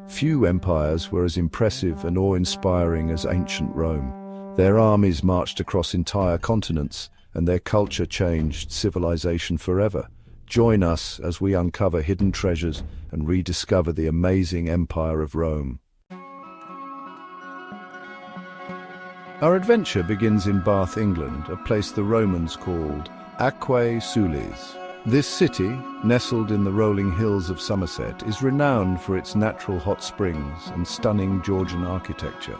Few empires were as impressive and awe-inspiring as ancient Rome. Their armies marched across entire continents, and their culture changed civilization forever. Join us as we uncover hidden treasures and rediscover the amazing Empire of Rome. Our adventure begins in Bath, England, a place the Romans called Aquae Sulis. This city, nestled in the rolling hills of Somerset, is renowned for its natural hot springs and stunning Georgian architecture.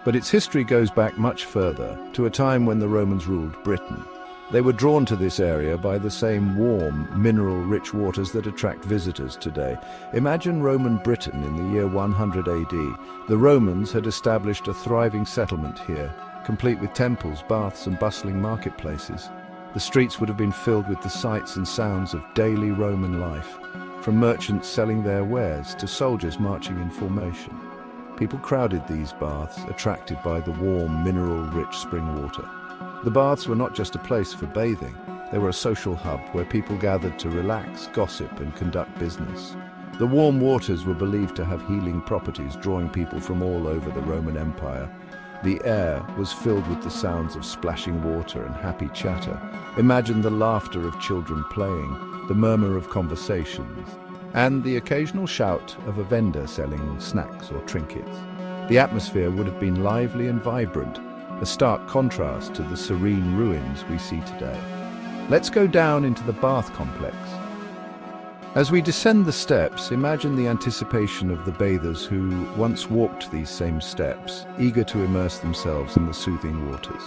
But its history goes back much further, to a time when the Romans ruled Britain. They were drawn to this area by the same warm, mineral-rich waters that attract visitors today. Imagine Roman Britain in the year 100 AD. The Romans had established a thriving settlement here, complete with temples, baths, and bustling marketplaces. The streets would have been filled with the sights and sounds of daily Roman life, from merchants selling their wares to soldiers marching in formation. People crowded these baths, attracted by the warm, mineral-rich spring water. The baths were not just a place for bathing, they were a social hub where people gathered to relax, gossip, and conduct business. The warm waters were believed to have healing properties, drawing people from all over the Roman Empire. The air was filled with the sounds of splashing water and happy chatter. Imagine the laughter of children playing, the murmur of conversations, and the occasional shout of a vendor selling snacks or trinkets. The atmosphere would have been lively and vibrant, a stark contrast to the serene ruins we see today. Let's go down into the bath complex. As we descend the steps, imagine the anticipation of the bathers who once walked these same steps, eager to immerse themselves in the soothing waters.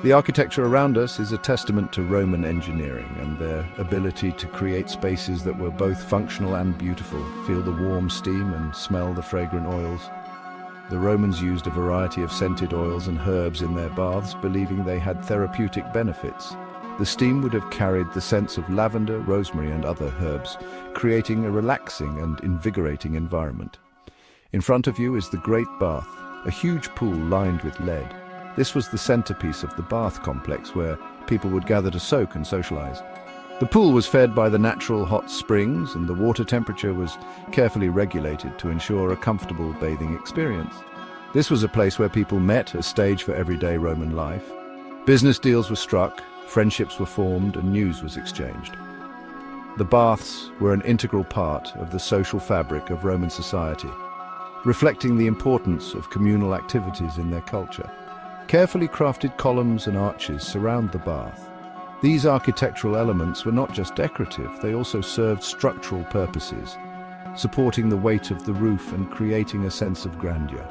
The architecture around us is a testament to Roman engineering and their ability to create spaces that were both functional and beautiful. Feel the warm steam and smell the fragrant oils. The Romans used a variety of scented oils and herbs in their baths, believing they had therapeutic benefits. The steam would have carried the scents of lavender, rosemary, and other herbs, creating a relaxing and invigorating environment. In front of you is the Great Bath, a huge pool lined with lead. This was the centerpiece of the bath complex where people would gather to soak and socialize. The pool was fed by the natural hot springs, and the water temperature was carefully regulated to ensure a comfortable bathing experience. This was a place where people met, a stage for everyday Roman life. Business deals were struck, friendships were formed, and news was exchanged. The baths were an integral part of the social fabric of Roman society, reflecting the importance of communal activities in their culture. Carefully crafted columns and arches surround the bath. These architectural elements were not just decorative, they also served structural purposes, supporting the weight of the roof and creating a sense of grandeur.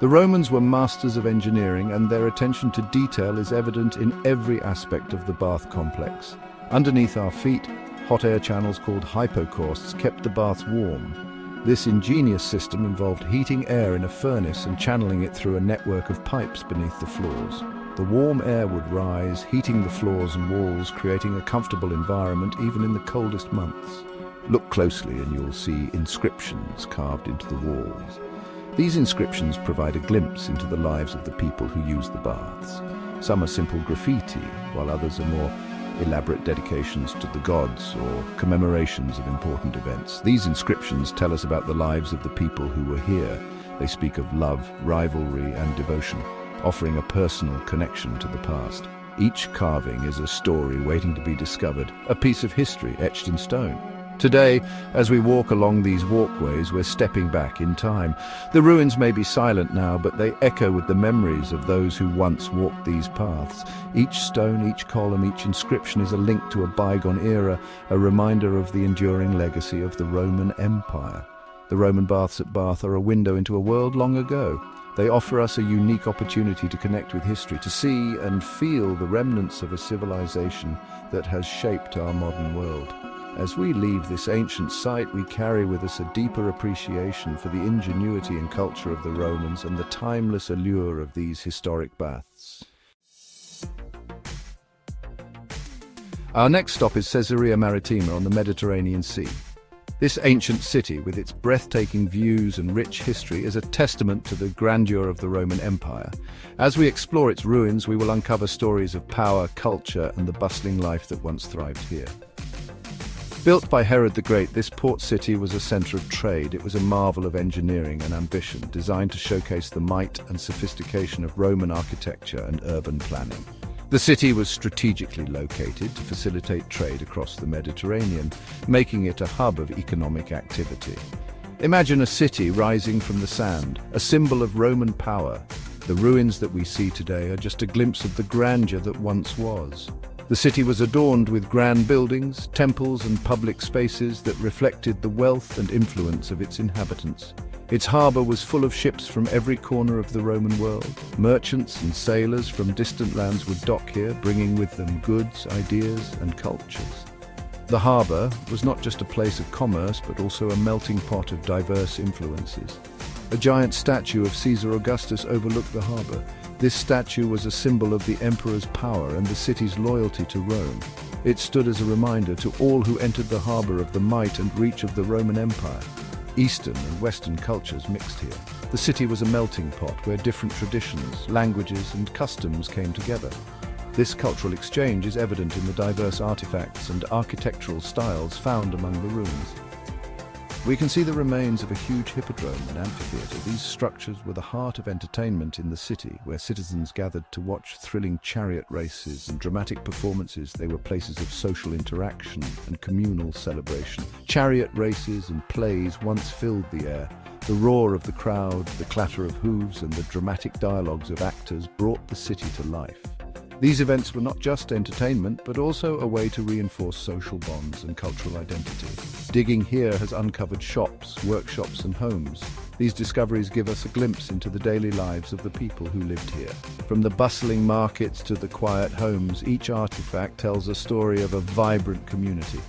The Romans were masters of engineering, and their attention to detail is evident in every aspect of the bath complex. Underneath our feet, hot air channels called hypocausts kept the baths warm. This ingenious system involved heating air in a furnace and channeling it through a network of pipes beneath the floors. The warm air would rise, heating the floors and walls, creating a comfortable environment even in the coldest months. Look closely and you'll see inscriptions carved into the walls. These inscriptions provide a glimpse into the lives of the people who use the baths. Some are simple graffiti, while others are more elaborate dedications to the gods or commemorations of important events. These inscriptions tell us about the lives of the people who were here. They speak of love, rivalry, and devotion, offering a personal connection to the past. Each carving is a story waiting to be discovered, a piece of history etched in stone. Today, as we walk along these walkways, we're stepping back in time. The ruins may be silent now, but they echo with the memories of those who once walked these paths. Each stone, each column, each inscription is a link to a bygone era, a reminder of the enduring legacy of the Roman Empire. The Roman baths at Bath are a window into a world long ago. They offer us a unique opportunity to connect with history, to see and feel the remnants of a civilization that has shaped our modern world. As we leave this ancient site, we carry with us a deeper appreciation for the ingenuity and culture of the Romans and the timeless allure of these historic baths. Our next stop is Caesarea Maritima on the Mediterranean Sea. This ancient city, with its breathtaking views and rich history, is a testament to the grandeur of the Roman Empire. As we explore its ruins, we will uncover stories of power, culture, and the bustling life that once thrived here. Built by Herod the Great, this port city was a center of trade. It was a marvel of engineering and ambition, designed to showcase the might and sophistication of Roman architecture and urban planning. The city was strategically located to facilitate trade across the Mediterranean, making it a hub of economic activity. Imagine a city rising from the sand, a symbol of Roman power. The ruins that we see today are just a glimpse of the grandeur that once was. The city was adorned with grand buildings, temples, and public spaces that reflected the wealth and influence of its inhabitants. Its harbor was full of ships from every corner of the Roman world. Merchants and sailors from distant lands would dock here, bringing with them goods, ideas, and cultures. The harbor was not just a place of commerce, but also a melting pot of diverse influences. A giant statue of Caesar Augustus overlooked the harbor. This statue was a symbol of the emperor's power and the city's loyalty to Rome. It stood as a reminder to all who entered the harbor of the might and reach of the Roman Empire. Eastern and Western cultures mixed here. The city was a melting pot where different traditions, languages, and customs came together. This cultural exchange is evident in the diverse artifacts and architectural styles found among the ruins. We can see the remains of a huge hippodrome and amphitheater. These structures were the heart of entertainment in the city, where citizens gathered to watch thrilling chariot races and dramatic performances. They were places of social interaction and communal celebration. Chariot races and plays once filled the air. The roar of the crowd, the clatter of hooves, and the dramatic dialogues of actors brought the city to life. These events were not just entertainment, but also a way to reinforce social bonds and cultural identity. Digging here has uncovered shops, workshops, and homes. These discoveries give us a glimpse into the daily lives of the people who lived here. From the bustling markets to the quiet homes, each artifact tells a story of a vibrant community.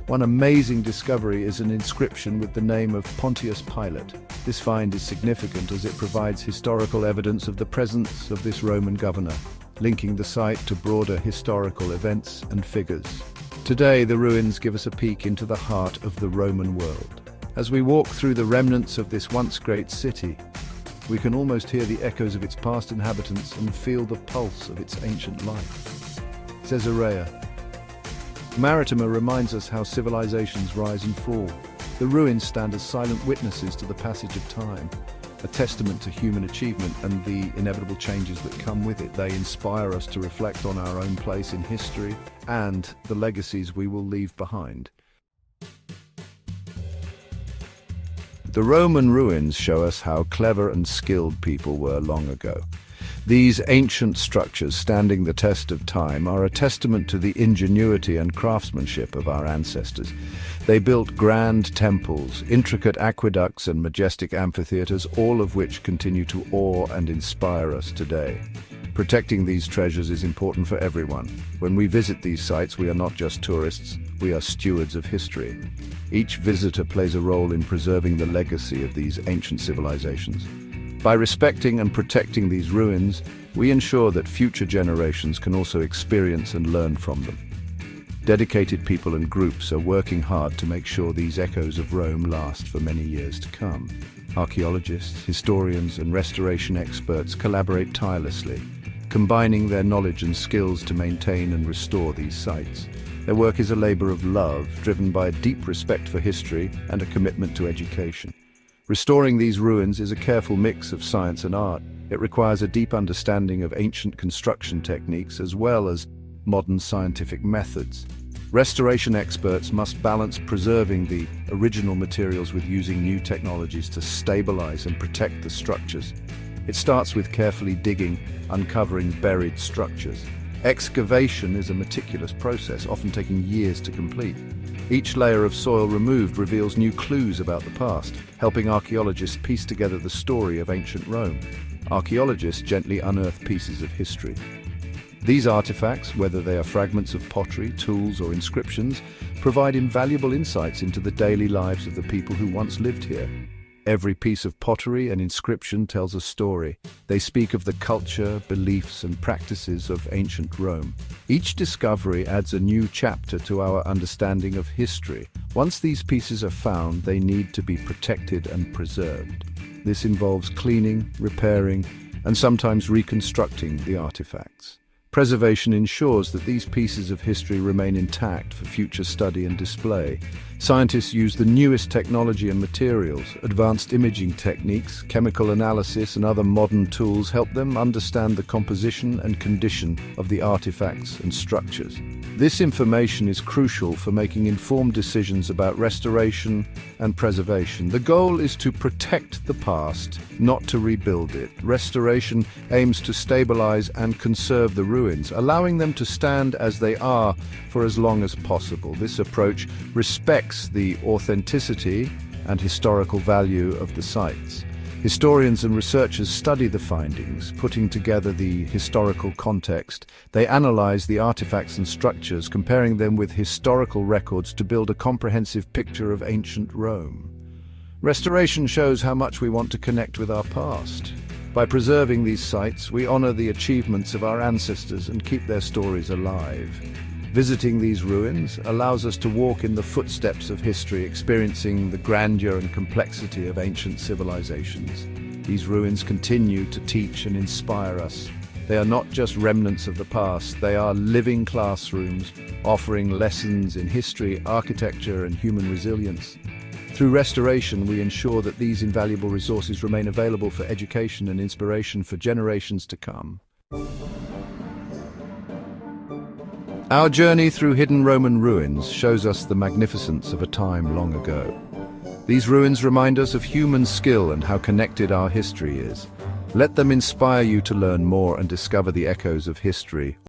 One amazing discovery is an inscription with the name of Pontius Pilate. This find is significant as it provides historical evidence of the presence of this Roman governor, linking the site to broader historical events and figures. Today, the ruins give us a peek into the heart of the Roman world. As we walk through the remnants of this once great city, we can almost hear the echoes of its past inhabitants and feel the pulse of its ancient life. Caesarea. Maritima reminds us how civilizations rise and fall. The ruins stand as silent witnesses to the passage of time, a testament to human achievement and the inevitable changes that come with it. They inspire us to reflect on our own place in history and the legacies we will leave behind. The Roman ruins show us how clever and skilled people were long ago. These ancient structures, standing the test of time, are a testament to the ingenuity and craftsmanship of our ancestors. They built grand temples, intricate aqueducts, and majestic amphitheaters, all of which continue to awe and inspire us today. Protecting these treasures is important for everyone. When we visit these sites, we are not just tourists, we are stewards of history. Each visitor plays a role in preserving the legacy of these ancient civilizations. By respecting and protecting these ruins, we ensure that future generations can also experience and learn from them. Dedicated people and groups are working hard to make sure these echoes of Rome last for many years to come. Archaeologists, historians, and restoration experts collaborate tirelessly, combining their knowledge and skills to maintain and restore these sites. Their work is a labor of love, driven by a deep respect for history and a commitment to education. Restoring these ruins is a careful mix of science and art. It requires a deep understanding of ancient construction techniques as well as modern scientific methods. Restoration experts must balance preserving the original materials with using new technologies to stabilize and protect the structures. It starts with carefully digging, uncovering buried structures. Excavation is a meticulous process, often taking years to complete. Each layer of soil removed reveals new clues about the past, helping archaeologists piece together the story of ancient Rome. Archaeologists gently unearth pieces of history. These artifacts, whether they are fragments of pottery, tools, or inscriptions, provide invaluable insights into the daily lives of the people who once lived here. Every piece of pottery and inscription tells a story. They speak of the culture, beliefs, and practices of ancient Rome. Each discovery adds a new chapter to our understanding of history. Once these pieces are found, they need to be protected and preserved. This involves cleaning, repairing, and sometimes reconstructing the artifacts. Preservation ensures that these pieces of history remain intact for future study and display. Scientists use the newest technology and materials. Advanced imaging techniques, chemical analysis, and other modern tools help them understand the composition and condition of the artifacts and structures. This information is crucial for making informed decisions about restoration and preservation. The goal is to protect the past, not to rebuild it. Restoration aims to stabilize and conserve the ruins, allowing them to stand as they are for as long as possible. This approach respects the authenticity and historical value of the sites. Historians and researchers study the findings, putting together the historical context. They analyze the artifacts and structures, comparing them with historical records to build a comprehensive picture of ancient Rome. Restoration shows how much we want to connect with our past. By preserving these sites, we honor the achievements of our ancestors and keep their stories alive. Visiting these ruins allows us to walk in the footsteps of history, experiencing the grandeur and complexity of ancient civilizations. These ruins continue to teach and inspire us. They are not just remnants of the past, they are living classrooms, offering lessons in history, architecture, and human resilience. Through restoration, we ensure that these invaluable resources remain available for education and inspiration for generations to come. Our journey through hidden Roman ruins shows us the magnificence of a time long ago. These ruins remind us of human skill and how connected our history is. Let them inspire you to learn more and discover the echoes of history